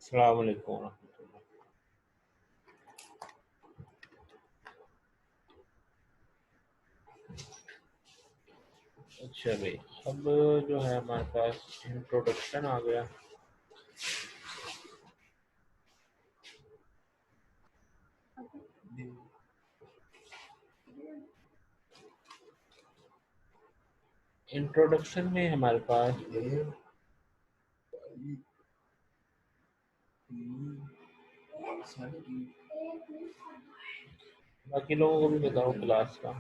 अस्सलाम वालेकुम रहमतुल्लाह। अच्छा भाई, अब जो है हमारे पास इंट्रोडक्शन आ गया। इंट्रोडक्शन में हमारे पास बाकी लोगों को भी बताओ क्लास का।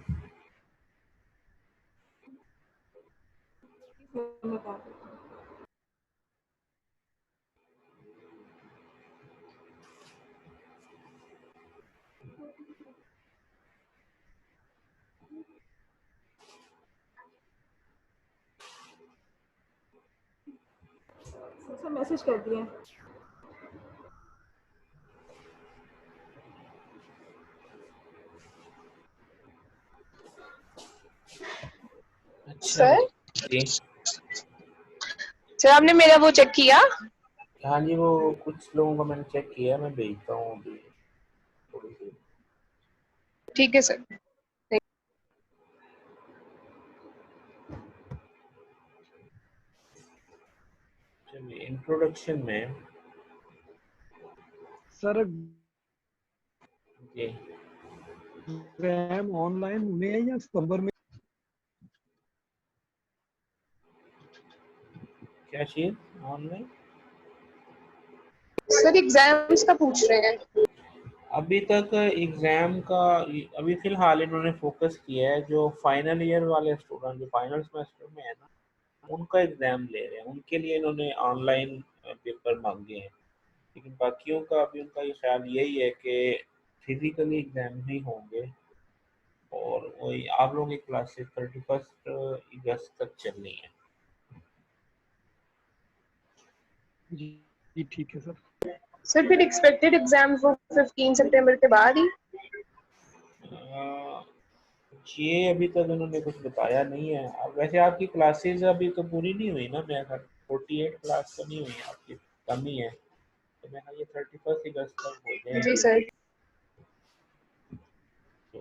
अच्छा मैसेज कर दिया। अच्छा सर भाई जी। सर आपने मेरा वो चेक किया? हाँ जी, वो कुछ लोगों का मैंने चेक किया, मैं भेजता हूँ अभी थोड़ी सी। ठीक है सर। चलिए इंट्रोडक्शन में सर जी एग्जाम ऑनलाइन में है या सितंबर में? क्या चीज ऑनलाइन? सर एग्जाम्स का पूछ रहे हैं। अभी तक एग्जाम का अभी फिलहाल इन्होंने फोकस किया है जो फाइनल ईयर वाले स्टूडेंट जो फाइनल सेमेस्टर में है ना, उनका एग्जाम ले रहे हैं। उनके लिए इन्होंने ऑनलाइन पेपर मांगे हैं। लेकिन बाकियों का अभी उनका ये ख्याल यही है कि फिजिकली एग्जाम ही होंगे। और वही आप लोगों की क्लासेस 31 अगस्त तक चलनी है। जी जी ठीक है सर। सर फिर एक्सपेक्टेड एग्जाम वो 15 सितंबर के बाद ही। अ, ये अभी तक उन्होंने कुछ बताया नहीं है। अब वैसे आपकी क्लासेस अभी तो पूरी नहीं हुई ना, मेरा ख्याल 48 क्लास तो नहीं हुई आपकी, कम ही है। तो मैं ये 31 अगस्त तक हो जी जाएंगी। सर। तो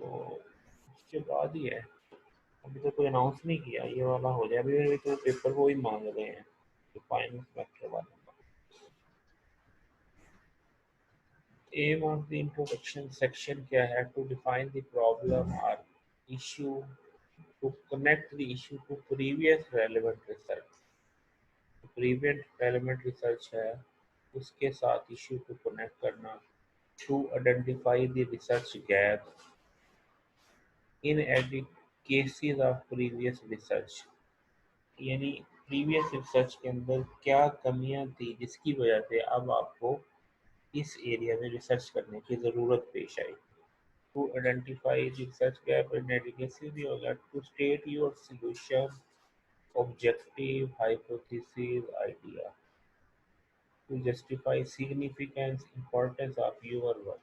उसके बाद ही है। अभी तो कोई अनाउंस नहीं किया, ये वाला हो जाए। अभी तो पेपर वो ही मांग रहे हैं जो फाइनल सेमेस्टर वाले का। Aim of the introduction section क्या है? टू डिफाइन द प्रॉब्लम और issue, to connect the issue to previous relevant research. Previous relevant research है उसके साथ इशू को कनेक्ट करना। To identify the research gap in cases of previous research, यानी previous research के अंदर क्या कमियां थी जिसकी वजह से अब आपको इस एरिया में रिसर्च करने की ज़रूरत पेश आई। To identify research gap inadequacy भी होगा। To state your solution, objective, hypothesis, idea. To justify significance, importance of your work.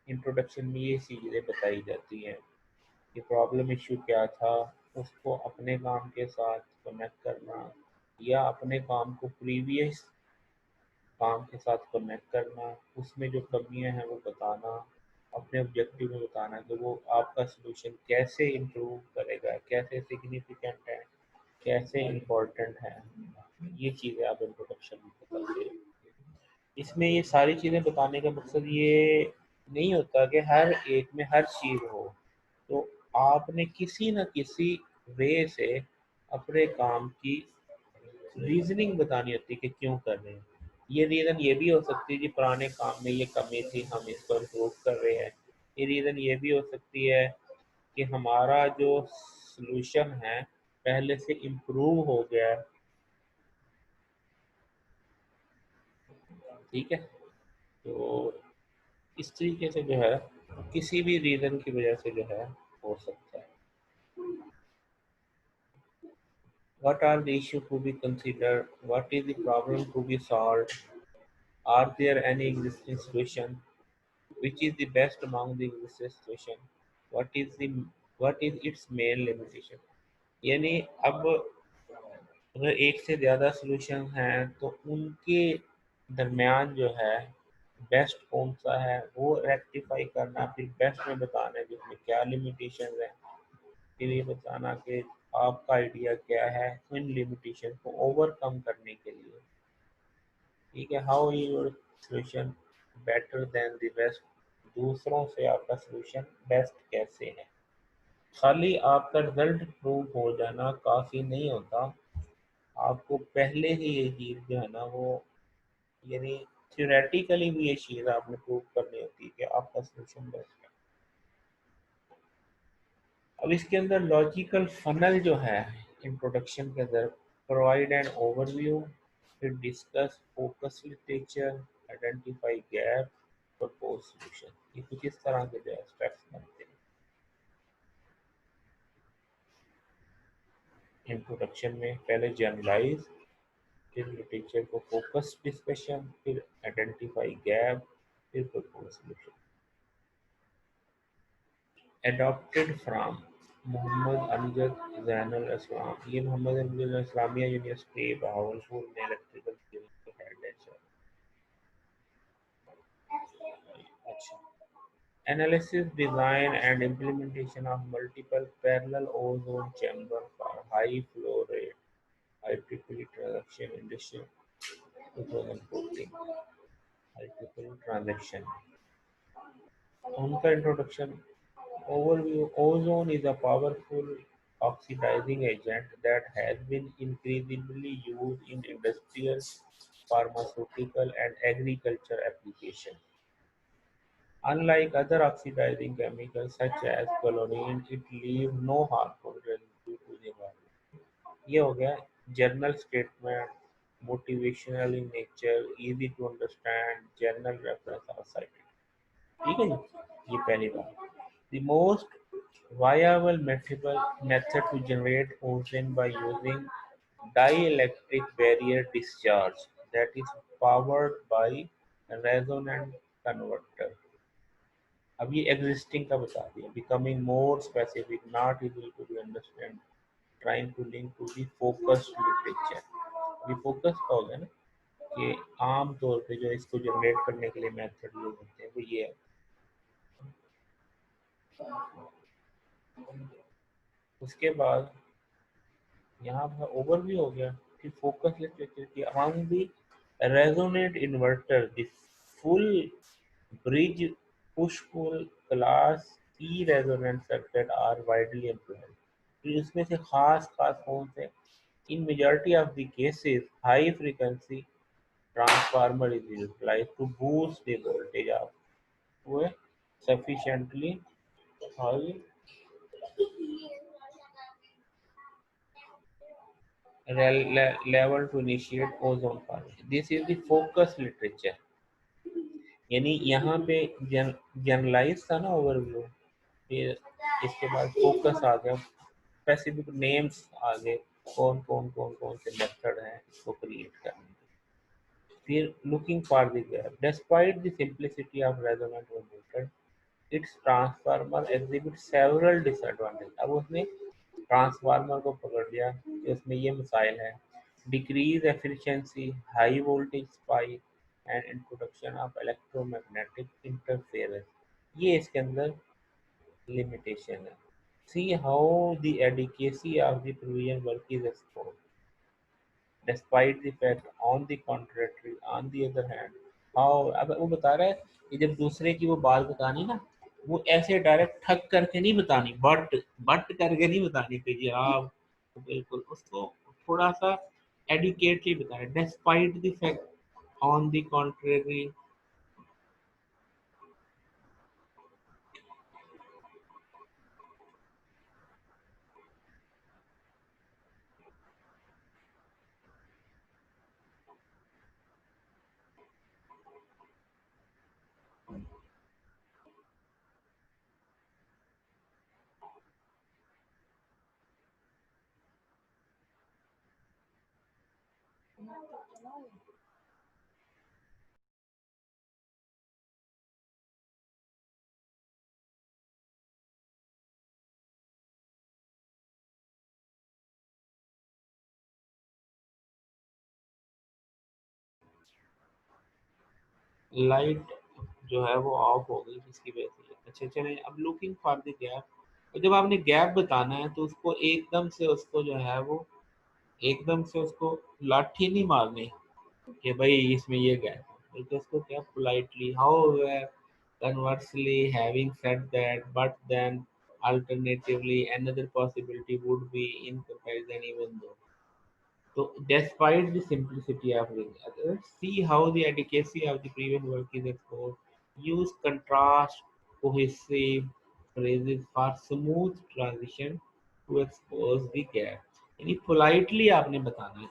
Introduction में ये चीज़ें बताई जाती हैं कि प्रॉब्लम इशू क्या था, उसको अपने काम के साथ कनेक्ट करना, या अपने काम को प्रीवियस काम के साथ कनेक्ट करना, उसमें जो कमियां हैं वो बताना, अपने ऑब्जेक्टिव में बताना कि वो आपका सलूशन कैसे इम्प्रूव करेगा, कैसे सिग्निफिकेंट है, कैसे इम्पोर्टेंट है। ये चीज़ें आप इंट्रोडक्शन में बताते हैं। इसमें ये सारी चीज़ें बताने का मकसद ये नहीं होता कि हर एक में हर चीज़ हो। तो आपने किसी न किसी वे से अपने काम की रीजनिंग बतानी होती है कि क्यों कर रहे हैं। ये रीज़न ये भी हो सकती है कि पुराने काम में ये कमी थी, हम इसको इम्प्रूव कर रहे हैं। ये रीज़न ये भी हो सकती है कि हमारा जो सलूशन है पहले से इम्प्रूव हो गया है। ठीक है, तो इस तरीके से जो है किसी भी रीज़न की वजह से जो है हो सकता है। What are the issues to be considered? What is the problem to be solved? Are there any existing solution? Which is the best among the existing solution? What is the what is its main limitation? यानी अब अगर एक से ज़्यादा solution हैं तो उनके दरमियान जो है बेस्ट कौन सा है वो रेक्टिफाई करना, फिर बेस्ट में बताना है जिसमें क्या लिमिटेशन है, फिर ये बताना कि आपका आइडिया क्या है इन लिमिटेशन को ओवरकम करने के लिए। ठीक है, how is your solution better than the best, दूसरों से आपका सोल्यूशन बेस्ट कैसे है। खाली आपका रिजल्ट प्रूव हो जाना काफ़ी नहीं होता, आपको पहले ही ये चीज़ जो है ना वो यानी थ्योरेटिकली भी ये चीज़ आपने प्रूव करनी होती है कि आपका सोल्यूशन बेस्ट है। अब इसके अंदर लॉजिकल फनल जो है इंट्रोडक्शन के अंदर प्रोवाइड एन ओवरव्यू, फिर discuss focus literature, identify gap, propose solution, ये कुछ इस तरह के जो स्टेप्स बनते हैं इंट्रोडक्शन में। पहले जनरलाइज, फिर लिटरेचर को फोकस डिस्कशन, फिर आइडेंटिफाई गैप, फिर propose solution. Adopted from Mohammad Amjad Zainul Islam, ये मोहम्मद अमजद इस्लामिया यूनिवर्सिटी बहावलपुर में इलेक्ट्रिकल के हेड है सर। अच्छा, analysis design and implementation of multiple parallel ozone chamber for high flow rate IEEE transaction industry 2014, IEEE transaction उनका इंट्रोडक्शन। Overview: ozone is a powerful oxidizing agent that has been increasingly used in industrial, pharmaceutical, and agriculture applications. Unlike other oxidizing chemicals such as chlorine, it leaves no harmful residue to the environment. ये हो गया general statement, motivational in nature, easy to understand, general reference are cited. ठीक है जी, ये पहली बात। The most viable method to generate ozone by using dielectric barrier discharge that is powered by resonant converter। अब ये एग्जिस्टिंग का बता दिया, becoming more specific not able to be understand, trying to link to the focused literature. ये focus का हो गया ना कि आम तौर पे जो इसको जनरेट करने के लिए मेथड यूज होते हैं वो ये है। उसके बाद यहाँ पर ओवरव्यू हो गया, फिर फोकस लिटरेचर की around the resonant inverter, the full bridge push pull class E resonant circuit are widely employed. फिर इसमें से खास खास कौन से, in majority of the cases high frequency transformer is utilized to boost the voltage of वो sufficiently high level to initiate ozone formation. This is the focus literature। यानी यहाँ पे जनरलाइज था ना ओवरव्यू, फिर इसके बाद फोकस आ गया, स्पेसिफिक नेम्स आ गए, कौन से मेथड हैं इसको क्रिएट करने के। फिर looking for the gap, despite the simplicity of resonant method, it's transformer exhibit several disadvantage. अब उसने ट्रांसफार्मर को पकड़ लिया कि उसमें ये मसाइल है, decrease efficiency, high voltage spike and introduction of electromagnetic interference, ये इसके अंदर लिमिटेशन है। See how the adequacy of the provision work is explored despite the fact on the contrary on the other hand how। अब वो बता रहा है कि जब दूसरे की वो बात बतानी ना, वो ऐसे डायरेक्ट ठक करके नहीं बतानी, बट करके नहीं बतानी कि जी आप बिल्कुल उसको थोड़ा सा एडुकेटली बताना, despite the fact on the contrary. Light जो है वो ऑफ हो गई जिसकी वजह से। अच्छा चलें, अब लुकिंग फॉर द गैप। और जब आपने गैप बताना है तो उसको एकदम से उसको जो है वो एकदम से उसको लाठी नहीं मारनी कि भाई इसमें ये गैप है, बल्कि उसको क्या politely how conversely having said that but then alternatively another possibility would be in comparison even though. So, despite the simplicity of it, let's see how the adequacy of the previous work is exposed. Use contrast, cohesive phrases for smooth transition to expose the gap. यानी politely आपने बताना है,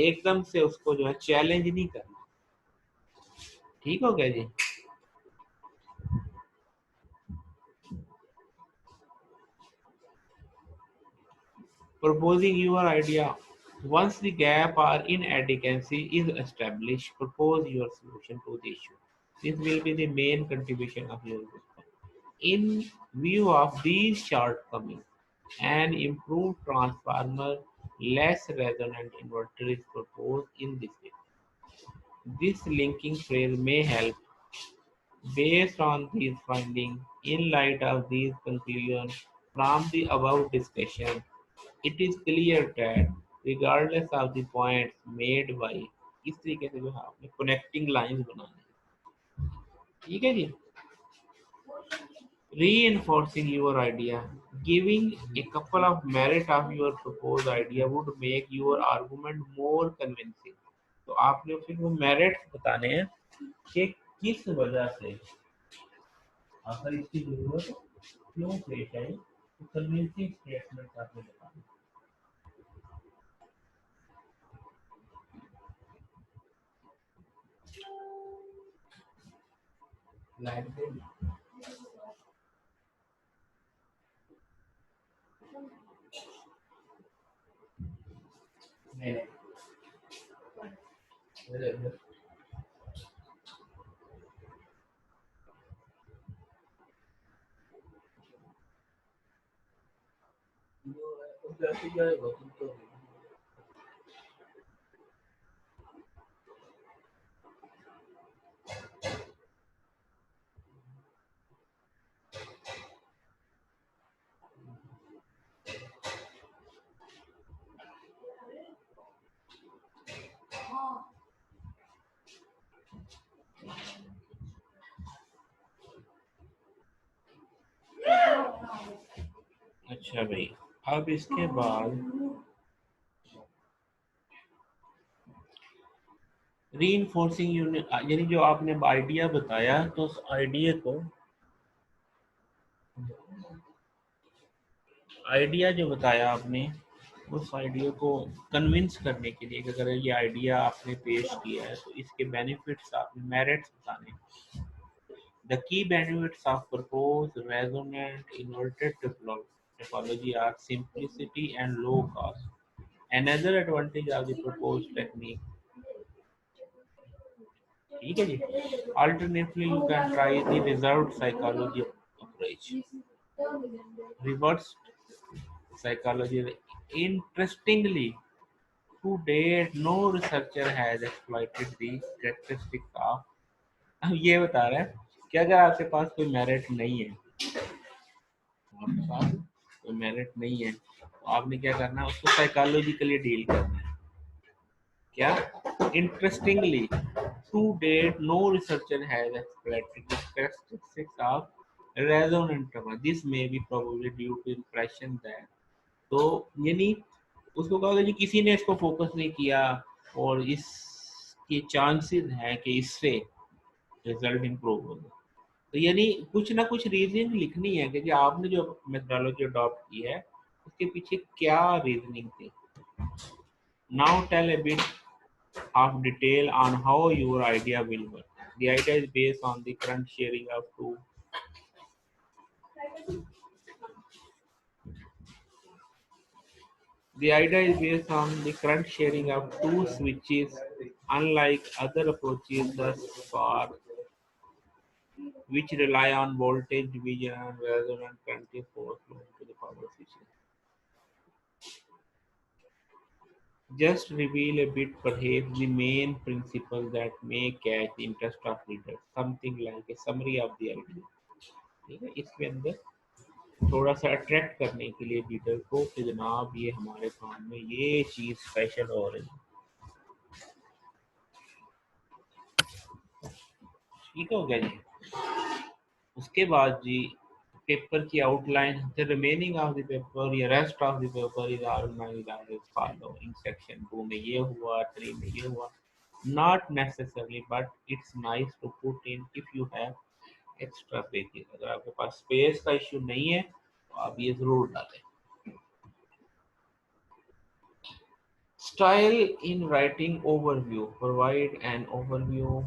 एकदम से उसको जो है challenge नहीं करना। ठीक हो गया जी? Proposing your idea. Once the gap or inadequacy is established, propose your solution to the issue. This will be the main contribution of your book. In view of these shortcomings, an improved transformer, less resonant inverter is proposed in this way. This linking phrase may help. Based on these findings, in light of these conclusions from the above discussion, it is clear that regardless of the points made by इस तरीके से जो है आपने connecting lines बनानी है। ठीक है जी? Reinforcing your idea, giving a couple of merit of your proposed idea would make your argument more convincing. तो आपने फिर वो मेरिट बताने हैं कि किस वजह से आखिर इसकी जरूरत क्यों पेश आई, तो कन्विंसिंग स्टेटमेंट आपने बताने। लाइन पे नहीं नहीं अच्छा भाई, अब इसके बाद रीइंफोर्सिंग यूनिट, यानी जो आपने आइडिया बताया तो उस आइडिया जो बताया आपने उस आइडिया को कन्विंस करने के लिए कि अगर ये आइडिया आपने पेश किया है तो इसके बेनिफिट्स आपने मेरिट्स बताने। The key benefits of proposed resonant inverted topology are simplicity and low cost. Another advantage of the proposed technique, ठीक है जी, alternatively you can try the reserved psychology approach. Reverse psychology. Interestingly, to date, no researcher has exploited the characteristics of, अब ये बता रहा है कि अगर आपके पास कोई मेरिट नहीं है, आपके पास कोई मेरिट नहीं है तो आपने क्या करना है, उसको साइकोलॉजिकली डील करना है। क्या? Interestingly, to date no researcher has exploited the characteristics of resonant tremor. This may be probably due to impression that, तो यानी उसको कहा कि किसी ने इसको फोकस नहीं किया और इसके चांसेस हैं कि इससे रिजल्ट इम्प्रूव होगा। तो यानी कुछ ना कुछ रीजनिंग लिखनी है कि जी आपने जो मेथडोलॉजी अडॉप्ट की है उसके पीछे क्या रीजनिंग थी। Now tell a bit of detail on how your idea will work. The idea is based on the current sharing of two. The idea is based on the current sharing of two switches, unlike other approaches thus far, which rely on voltage division and resonant current force flowing to the power switches. Just reveal a bit, perhaps the main principle that may catch the interest of readers, something like a summary of the idea. ठीक है, इसके अंदर थोड़ा सा attract करने के लिए reader को कि जनाब ये हमारे काम में ये चीज स्पेशल हो रही है। ठीक हो गया जी। उसके बाद जी पेपर की outline, the remaining of the paper या rest of the paper is organised as follow. In section 2 में ये हुआ, 3 में ये हुआ, not necessarily but it's nice to put in if you have extra pages. अगर आपके पास स्पेस का इश्यू नहीं है तो आप ये जरूर डालें। Style in writing overview, provide an overview.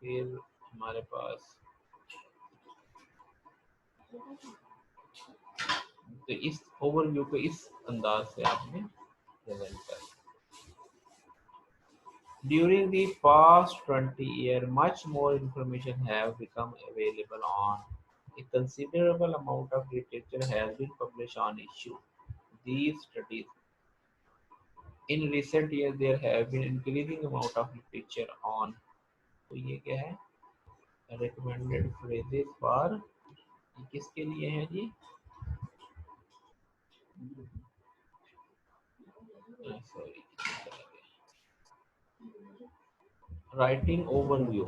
फिर हमारे पास तो इस ओवरव्यू को इस अंदाज से आपने प्रेजेंट कर। During the past 20 years, much more information have become available on. A considerable amount of literature has been published on issue. These studies. In recent years, there have been increasing amount of literature on. तो ये क्या है? Recommended phrases for, ये किसके लिए है जी? Sorry, writing overview.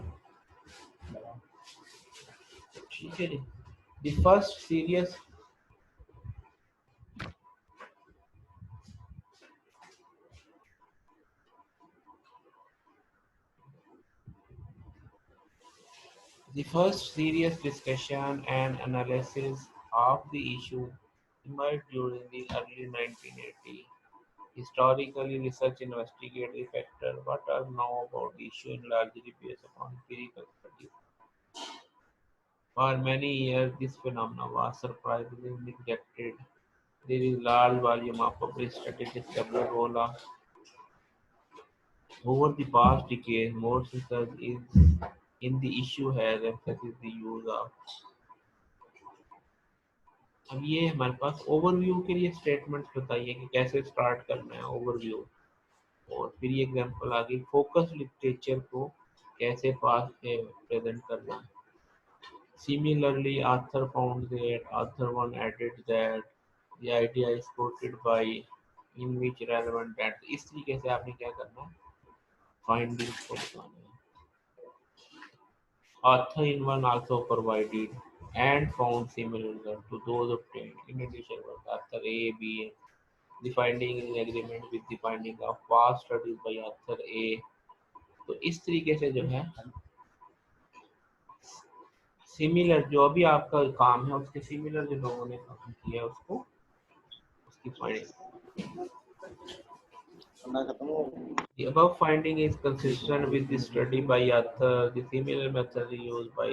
ठीक है जी। The first serious The first serious discussion and analysis of the issue emerged during the early 1980s. Historically, research investigated the factor what are now about the issue and largely based upon empirical studies. For many years, this phenomenon was surprisingly neglected. There is large volume of published statistics developed over the past decade. More research is in the issue has emphasized the use of। अब ये हमारे पास overview के लिए statements बताइए कि कैसे start करना है ओवरव्यू। और फिर ये एग्जांपल आ गई, फोकस लिटरेचर को कैसे पास प्रेजेंट करना है। Similarly, author found that author one added that the idea is quoted by in which relevant that। इस तरीके से आपने क्या करना है, फाइंडिंग्स को बताना है। Author in one also provided and found similar results to those obtained in addition was author A, B. The finding is in agreement with the finding of past studies by author A। तो इस तरीके से जो है similar जो भी आपका काम है उसके सिमिलर जो लोगों ने काम किया है उसको उसकी finding. The above finding is consistent with the study by author. The similar method is used by।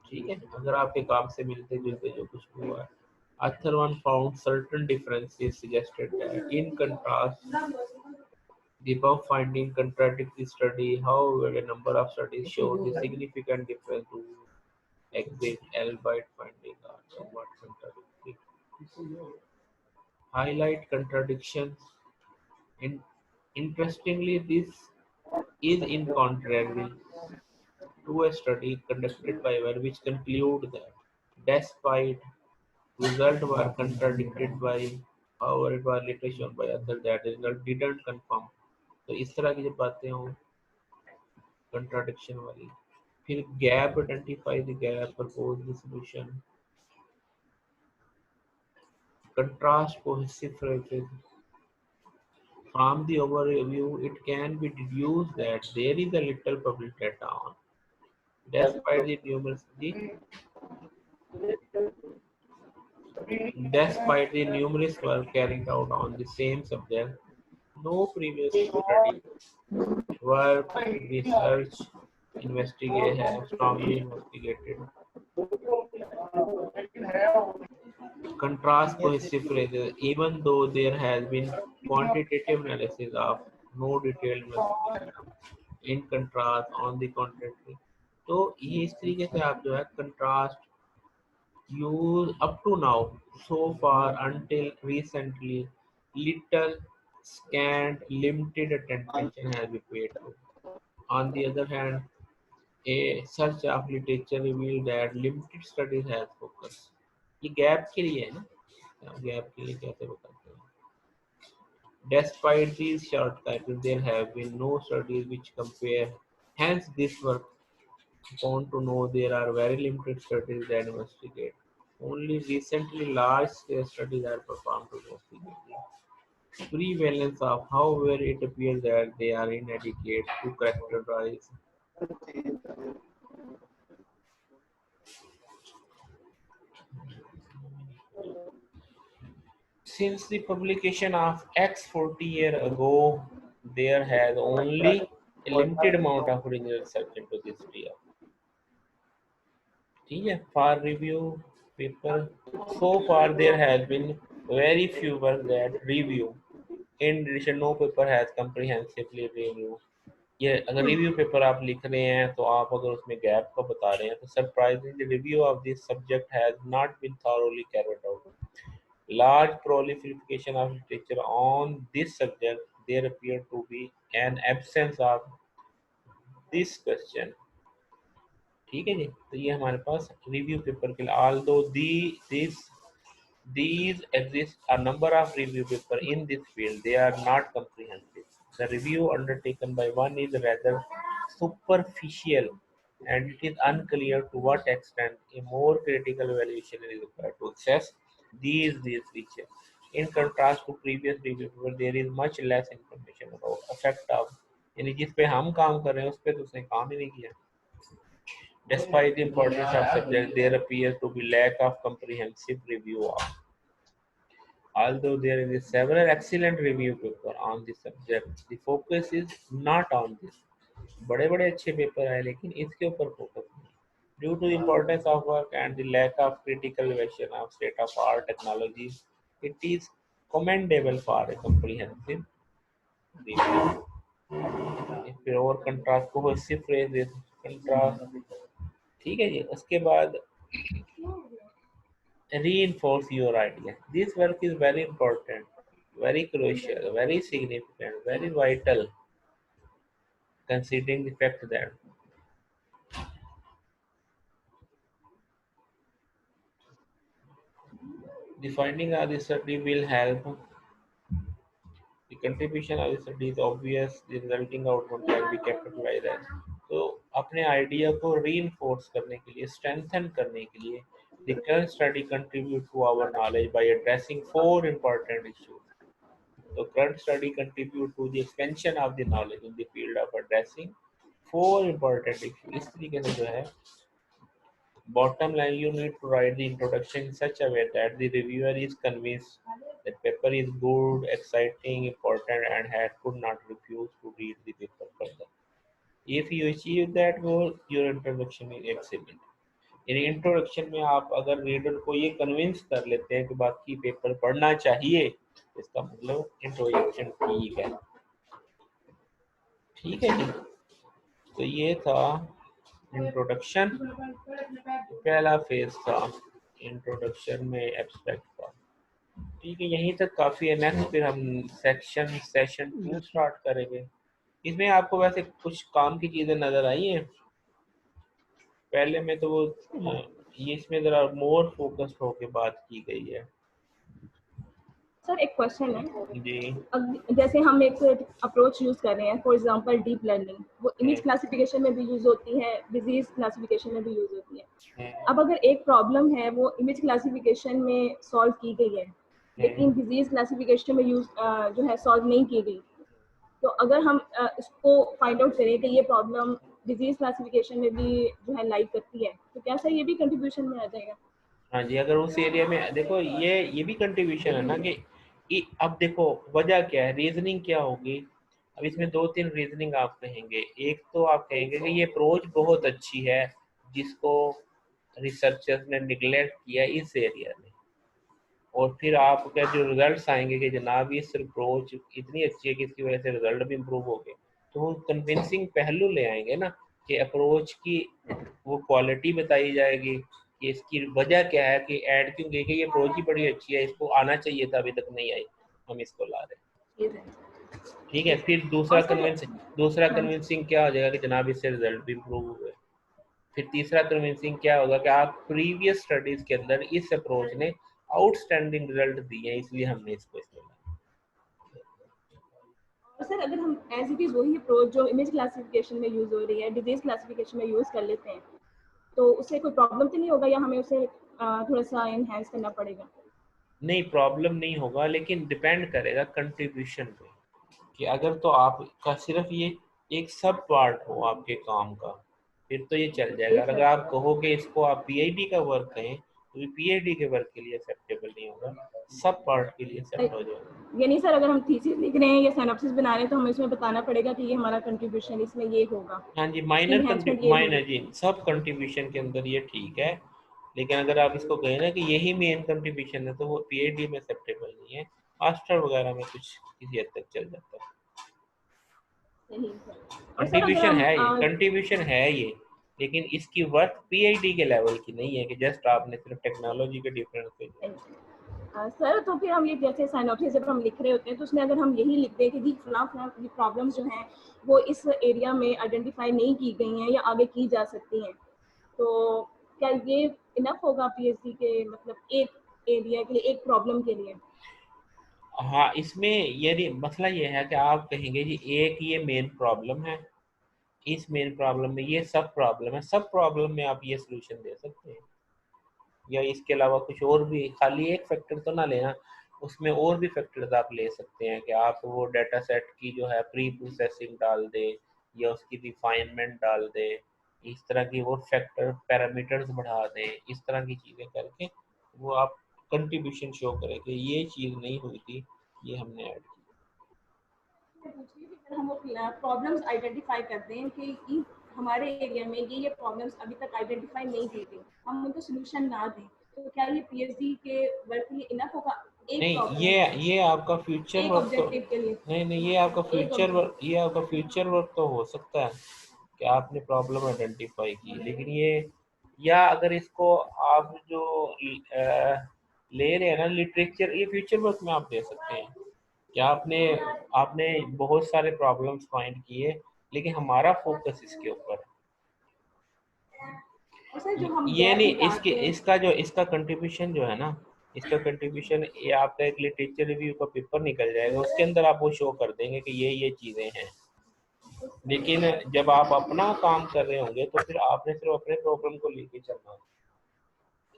ठीक है, अगर आपके काम से मिलते जुलते जो कुछ भी हुआ है। Author one found certain differences suggested that in contrast the above finding contradict the study. However, a number of studies show the significant difference to exit albeit finding are somewhat contradictory. Highlight contradictions. Interestingly, this is in contrary to a study conducted by Weir which conclude that despite results were contradicted by, however it was later shown by others that the result didn't confirm। तो इस तरह की जब बातें हों contradiction वाली। फिर gap, identify the gap, propose the solution, contrast cohesive phrases। From the overview, it can be deduced that there is a little public data on, despite the numerous work carried out on the same subject. No previous study, work, research, investigate have strongly investigated contrast cohesive phrases, even though there has been quantitative analysis of no detailed investigation in contrast on the contrary। तो ये इस तरीके से आप जो है contrast use up to now so far until recently little, scant, limited attention has been paid to. On the other hand, a search of literature revealed that limited studies has focus. ये gap के लिए है ना, gap के लिए कैसे बताते हैं? Despite these shortcuts, there have been no studies which compare. Hence, this work found to know there are very limited studies that investigate. Only recently large-scale studies are performed to investigate the prevalence of. However, it appears that they are inadequate to characterize since the publication of X 40 years ago, there has only a limited amount of original research into this field. ठीक है, for review paper, so far there has been very few work that review. In addition, no paper has comprehensively review. ये अगर review paper आप लिख रहे हैं तो आप अगर उसमें गैप को बता रहे हैं तो surprising review of this subject has not been thoroughly carried out. Large proliferation of literature on this subject, there appear to be an absence of this question. ठीक है जी, तो ये हमारे पास रिव्यू पेपर के लिए although these exist a number of review paper in this field, they are not comprehensive. The review undertaken by one is rather superficial and it is unclear to what extent a more critical evaluation is required to assess these features. In contrast to previous review paper, there is much less information about effect of, यानी जिस पे हम काम कर रहे हैं उस पे तो उसने काम ही नहीं किया. Despite the importance of subject, there appears to be lack of comprehensive review of. Although there is several excellent review paper on this subject, the focus is not on this. बड़े बड़े अच्छे पेपर हैं लेकिन इसके ऊपर focus नहीं. Due to the importance of work and the lack of critical evaluation of state-of-art technologies, it is commendable for a comprehensive review. फिर और contrast cohesive phrases, contrast. ठीक है जी, उसके बाद reinforce your idea. This work is very important, very crucial, very significant, very vital, considering the fact that the finding of the study will help. The contribution of the study is obvious. The resulting outcome can be capitalized as. तो अपने idea को reinforce करने के लिए, strengthen करने के लिए, the current study contribute to our knowledge by addressing 4 important issues. So current study contribute to the expansion of the knowledge in the field of addressing 4 important issues. इस तरीके से जो है, bottom line, you need to write the introduction in such a way that the reviewer is convinced that paper is good, exciting, important, and could not refuse to read the paper further. If you achieve that goal, your introduction is excellent. In introduction में आप अगर reader को ये convince कर लेते हैं कि बाकी पेपर पढ़ना चाहिए, इसका मतलब इंट्रोडक्शन ठीक है. ठीक है जी, तो ये था इंट्रोडक्शन. पहला फेज था इंट्रोडक्शन में एब्स्ट्रैक्ट का. ठीक है, यहीं तक काफी है. नेक्स्ट फिर हम सेशन 2 स्टार्ट करेंगे. इसमें आपको वैसे कुछ काम की चीजें नजर आई हैं? पहले में तो वो ये इसमें जरा मोर फोकस्ड होके बात की गई है. सर एक क्वेश्चन है जी. जैसे हम एक अप्रोच यूज कर रहे हैं, फॉर एग्जांपल डीप लर्निंग, वो इमेज क्लासिफिकेशन में भी यूज होती है, डिजीज क्लासिफिकेशन में भी यूज होती है. अब अगर एक प्रॉब्लम है वो इमेज क्लासिफिकेशन में सॉल्व की गई है लेकिन डिजीज क्लासिफिकेशन में यूज जो है सॉल्व नहीं की गई, तो अगर हम इसको फाइंड आउट करें कि ये प्रॉब्लम डिजीज क्लासिफिकेशन में भी जो है लाइक करती है, तो क्या सर ये भी कंट्रीब्यूशन में आ जाएगा? हाँ जी, अगर उस एरिया में देखो ये भी कंट्रीब्यूशन है ना कि अब देखो वजह क्या है, रीजनिंग क्या होगी. अब इसमें 2-3 रीजनिंग आप कहेंगे. एक तो आप कहेंगे कि ये अप्रोच बहुत अच्छी है जिसको रिसर्चर्स ने निगलेक्ट किया इस एरिया में, और फिर आपका जो रिजल्ट्स आएंगे कि जनाब इस अप्रोच इतनी अच्छी है कि इसकी वजह से रिजल्ट भी इम्प्रूव हो गए, तो वो कन्विंसिंग पहलू ले आएंगे ना कि अप्रोच की वो क्वालिटी बताई जाएगी कि इसकी वजह क्या है कि ऐड क्यों गई कि ये अप्रोच ही बड़ी अच्छी है, इसको आना चाहिए था, अभी तक नहीं आई. हम इसको ला रहे हैं। ये है। ठीक है, फिर दूसरा और सर हाँ, कन्विंसिंग क्या हो जाएगा कि जनाब इससे रिजल्ट भी इम्प्रूव हुए। फिर तीसरा कन्विंसिंग क्या होगा कि आप प्रीवियस स्टडीज के अंदर इस अप्रोच ने आउटस्टैंडिंग रिजल्ट दिए हैं, इसलिए हमने इसको इस्तेमाल। और सर अगर हम एज इट इज वही अप्रोच जो इमेज क्लासिफिकेशन में यूज हो रही है डिजीज क्लासिफिकेशन में यूज कर लेते हैं तो उससे कोई प्रॉब्लम तो नहीं होगा या हमें उसे थोड़ा सा एनहांस करना पड़ेगा? नहीं, प्रॉब्लम नहीं होगा, लेकिन डिपेंड करेगा कंट्रीब्यूशन पे कि अगर तो आपका सिर्फ ये एक सब पार्ट हो आपके काम का, फिर तो ये चल जाएगा। ओके और अगर सर। आप कहो कि इसको आप पीआईडी का वर्क कहें तो पीआईडी के वर्क के लिए एक्सेप्टेबल नहीं होगा, सब पार्ट के लिए एक्सेप्ट हो जाएगा। यानी सर अगर हम थीसिस लिख रहे हैं या सिनॉप्सिस बना रहे हैं तो हमें इसमें बताना पड़ेगा कि ये हमारा कंट्रीब्यूशन इसमें ये होगा, हाँ जी, इसकी एनहांसमेंट ये माइनर होगी। जी, सब कंट्रीब्यूशन के अंदर ये ठीक है, लेकिन अगर आप इसको कहें ना कि यही मेन कंट्रीब्यूशन है तो वो पीएचडी में एक्सेप्टेबल नहीं है, मास्टर वगैरह में कुछ किसी हद तक चल जाता है। सही सर। और सर अगर हम कंट्रीब्यूशन है ये, लेकिन इसकी वर्थ पीएचडी के लेवल की नहीं है कि जस्ट आपने सिर्फ टेक्नोलॉजी के डिफरेंस पे। सर तो फिर हम ये जैसे साइनॉप्सिस जब हम लिख रहे होते हैं तो उसमें अगर हम यही लिख दें कि जी फलां ये प्रॉब्लम्स जो हैं वो इस एरिया में आइडेंटिफाई नहीं की गई हैं या आगे की जा सकती हैं, तो क्या ये इनफ होगा पीएचडी के मतलब एक एरिया के लिए, एक प्रॉब्लम के लिए? हाँ, इसमें यदि मसला ये है कि आप कहेंगे जी एक ये मेन प्रॉब्लम है, इस मेन प्रॉब्लम में ये सब प्रॉब्लम है, सब प्रॉब्लम में आप ये सोल्यूशन दे सकते हैं, या इसके अलावा कुछ और भी, खाली एक फैक्टर तो ना लेना, उसमें और भी फैक्टर्स आप ले सकते हैं कि आप वो डाटा सेट की जो है प्री प्रोसेसिंग डाल दे या उसकी रिफाइनमेंट डाल दे, इस तरह की वो फैक्टर पैरामीटर्स बढ़ा दें, इस तरह की चीज़ें करके वो आप कंट्रीब्यूशन शो करें कि ये चीज़ नहीं हुई थी, ये हमने ऐड की। अगर हम वो प्रॉब्लम्स आइडेंटिफाई करते हैं कि हमारे एरिया में ये प्रॉब्लम्स अभी तक आइडेंटिफाई नहीं की गई, हम उनको सोल्यूशन ना दें, तो क्या ये पीएचडी के वर्क के लिए इनफ होगा एक नहीं, प्रॉब्लम ये आपका फ्यूचर एक वर्क तो ऑब्जेक्टिव के लिए? नहीं, एक ऑब्जेक्टिव ये आपका फ्यूचर वर्क तो हो सकता है कि आपने प्रॉब्लम आइडेंटिफाई की, लेकिन ये, या अगर इसको आप जो ले रहे हैं ना लिटरेचर, ये फ्यूचर वर्क में आप दे सकते हैं कि आपने आपने बहुत सारे प्रॉब्लम्स फाइंड किए, लेकिन हमारा फोकस इसके ऊपर है। और सर जो हम ये गैप नहीं, निकालते हैं इसका कंट्रीब्यूशन जो है ना, इसका कंट्रीब्यूशन ये आपका एक लिटरेचर रिव्यू का पेपर निकल जाएगा, उसके अंदर आप वो शो कर देंगे कि ये चीज़ें हैं, लेकिन जब आप अपना काम कर रहे होंगे तो फिर आपने सिर्फ अपने प्रॉब्लम को लेके चलना होगा।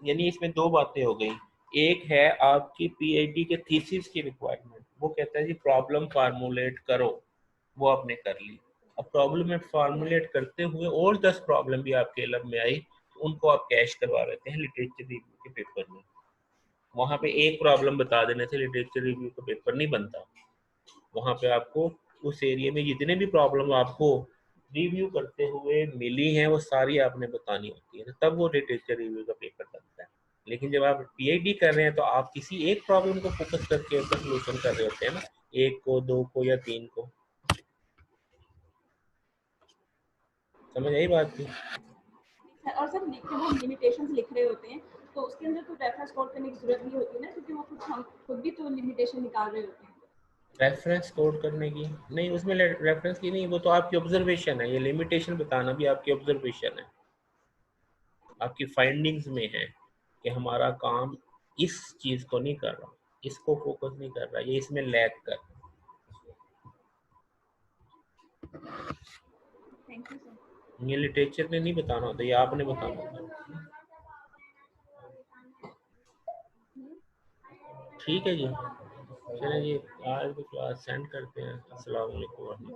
यानी इसमें दो बातें हो गई, एक है आपकी पीएचडी के थीसिस की रिक्वायरमेंट, वो कहता है जी प्रॉब्लम फार्मूलेट करो, वो आपने कर ली। अब प्रॉब्लम फार्मूलेट करते हुए और 10 प्रॉब्लम भी आपके इल्म में आई, उनको आप कैश करवा लेते हैं लिटरेचर रिव्यू के पेपर में। वहाँ पे एक प्रॉब्लम बता देने से लिटरेचर रिव्यू का पेपर नहीं बनता, वहाँ पे आपको उस एरिया में जितने भी प्रॉब्लम आपको रिव्यू करते हुए मिली हैं वो सारी आपने बतानी होती है, तब वो लिटरेचर रिव्यू का पेपर बनता है। लेकिन जब आप पीएचडी कर रहे हैं तो आप किसी एक प्रॉब्लम को फोकस करके उसका सोल्यूशन कर रहे होते हैं ना, एक को, दो को या तीन को। समझ आई बात की? और सर जब हम लिमिटेशंस लिख रहे होते हैं तो उसके अंदर तो रेफरेंस कोड करने की जरूरत नहीं होती ना, क्योंकि वो कुछ हम खुद भी तो लिमिटेशन निकाल रहे होते हैं। रेफरेंस कोड करने की नहीं, उसमें रेफरेंस की नहीं, वो तो आपकी ऑब्जर्वेशन है, ये लिमिटेशन बताना भी आपकी ऑब्जर्वेशन है, आपकी फाइंडिंग्स में है कि हमारा काम इस चीज को नहीं कर रहा, इसको फोकस नहीं कर रहा, ये इसमें लैग कर रहा। Thank you sir. ये लिटरेचर ने नहीं बताना होता, ये आपने बताना होता। ठीक है जी, चलिए जी आज की क्लास सेंड करते हैं। अस्सलाम वालेकुम।